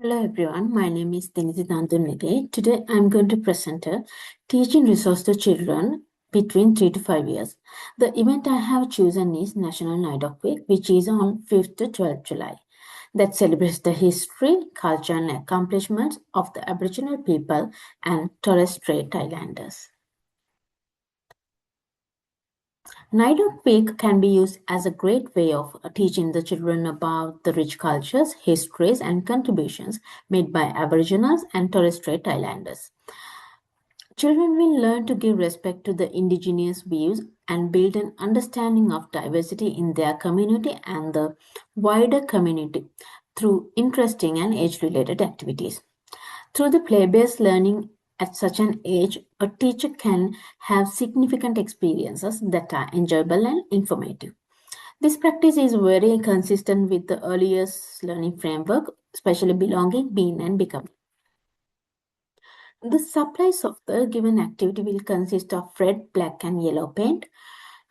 Hello everyone, my name is Denise Dandunege. Today I am going to present a teaching resource to children between 3 to 5 years. The event I have chosen is National Night of Week, which is on 5th to 12th July. That celebrates the history, culture and accomplishments of the Aboriginal people and Torres Strait Islanders. Night of Week can be used as a great way of teaching the children about the rich cultures, histories, and contributions made by Aboriginals and Torres Strait Islanders. Children will learn to give respect to the indigenous views and build an understanding of diversity in their community and the wider community through interesting and age-related activities. Through the play-based learning at such an age, a teacher can have significant experiences that are enjoyable and informative. This practice is very consistent with the earliest learning framework, especially belonging, being, and becoming. The supplies of the given activity will consist of red, black, and yellow paint,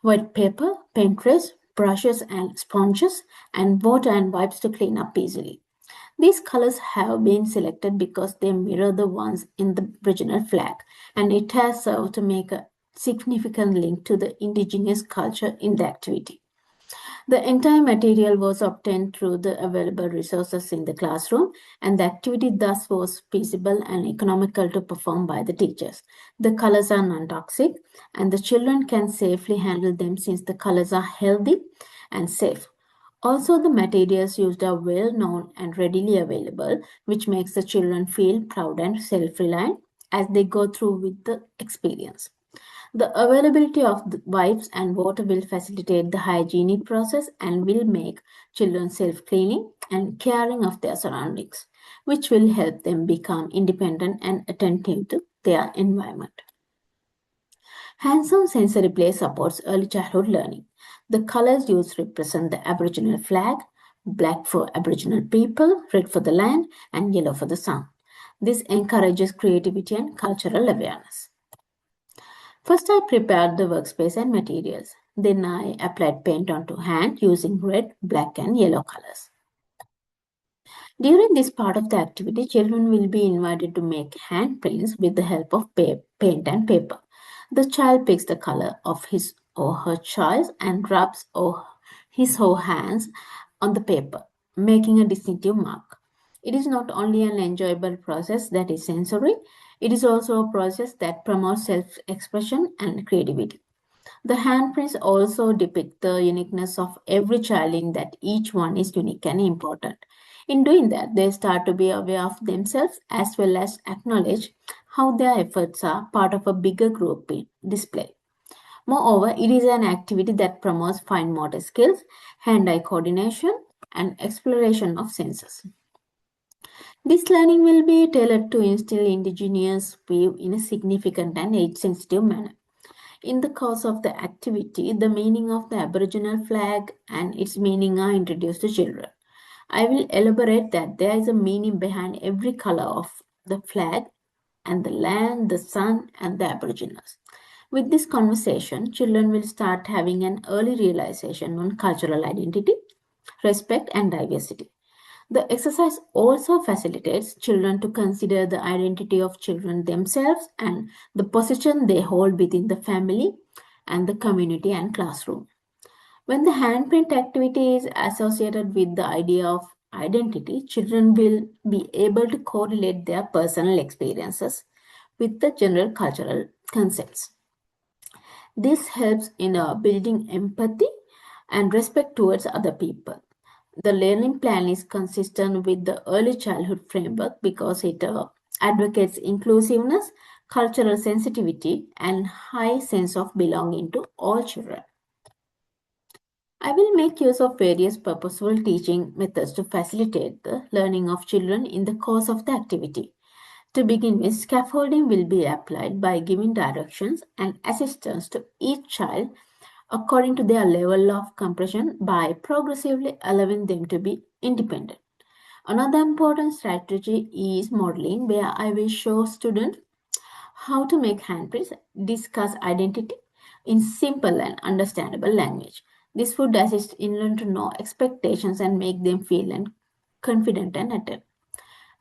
white paper, paint trays, brushes and sponges, and water and wipes to clean up easily. These colors have been selected because they mirror the ones in the original flag, and it has served to make a significant link to the indigenous culture in the activity. The entire material was obtained through the available resources in the classroom, and the activity thus was feasible and economical to perform by the teachers. The colors are non-toxic, and the children can safely handle them since the colors are healthy and safe. Also, the materials used are well known and readily available, which makes the children feel proud and self-reliant as they go through with the experience. The availability of the wipes and water will facilitate the hygienic process and will make children self-cleaning and caring of their surroundings, which will help them become independent and attentive to their environment. Hands-on sensory play supports early childhood learning. The colors used represent the Aboriginal flag, black for Aboriginal people, red for the land, and yellow for the sun. This encourages creativity and cultural awareness. First, I prepared the workspace and materials. Then I applied paint onto hand using red, black, and yellow colors. During this part of the activity, children will be invited to make handprints with the help of paint and paper. The child picks the color of his or her choice and rubs his or her hands on the paper, making a distinctive mark. It is not only an enjoyable process that is sensory, it is also a process that promotes self-expression and creativity. The handprints also depict the uniqueness of every child in that each one is unique and important. In doing that, they start to be aware of themselves as well as acknowledge how their efforts are part of a bigger group display. Moreover, it is an activity that promotes fine motor skills, hand-eye coordination, and exploration of senses. This learning will be tailored to instill indigenous view in a significant and age-sensitive manner. In the course of the activity, the meaning of the Aboriginal flag and its meaning are introduced to children. I will elaborate that there is a meaning behind every color of the flag and the land, the sun, and the Aboriginals. With this conversation, children will start having an early realization on cultural identity, respect, and diversity. The exercise also facilitates children to consider the identity of children themselves and the position they hold within the family and the community and classroom. When the handprint activity is associated with the idea of identity, children will be able to correlate their personal experiences with the general cultural concepts. This helps in building empathy and respect towards other people. The learning plan is consistent with the early childhood framework because it advocates inclusiveness, cultural sensitivity, and high sense of belonging to all children. I will make use of various purposeful teaching methods to facilitate the learning of children in the course of the activity. To begin with, scaffolding will be applied by giving directions and assistance to each child according to their level of comprehension by progressively allowing them to be independent. Another important strategy is modeling, where I will show students how to make handprints, discuss identity in simple and understandable language. This would assist in learn to know expectations and make them feel confident and attentive.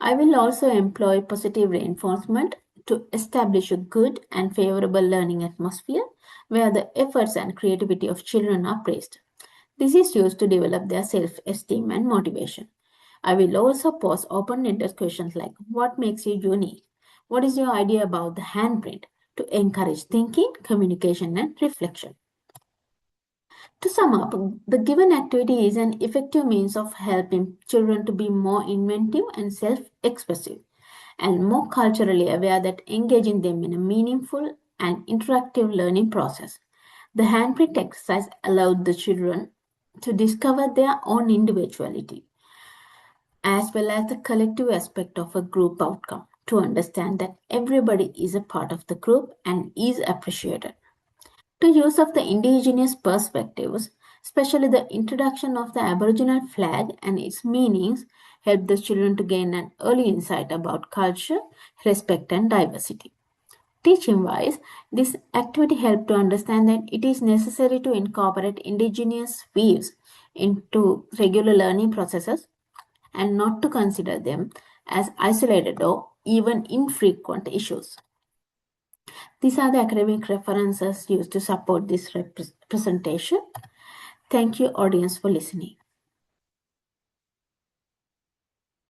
I will also employ positive reinforcement to establish a good and favorable learning atmosphere where the efforts and creativity of children are praised. This is used to develop their self esteem and motivation. I will also pose open ended questions like what makes you unique? What is your idea about the handprint? To encourage thinking, communication, and reflection. To sum up, the given activity is an effective means of helping children to be more inventive and self expressive and more culturally aware that engaging them in a meaningful and interactive learning process. The handprint exercise allowed the children to discover their own individuality as well as the collective aspect of a group outcome to understand that everybody is a part of the group and is appreciated. To use of the indigenous perspectives, especially the introduction of the Aboriginal flag and its meanings, helped the children to gain an early insight about culture, respect, and diversity. Teaching wise, this activity helped to understand that it is necessary to incorporate indigenous views into regular learning processes and not to consider them as isolated or even infrequent issues. These are the academic references used to support this presentation. Thank you, audience, for listening.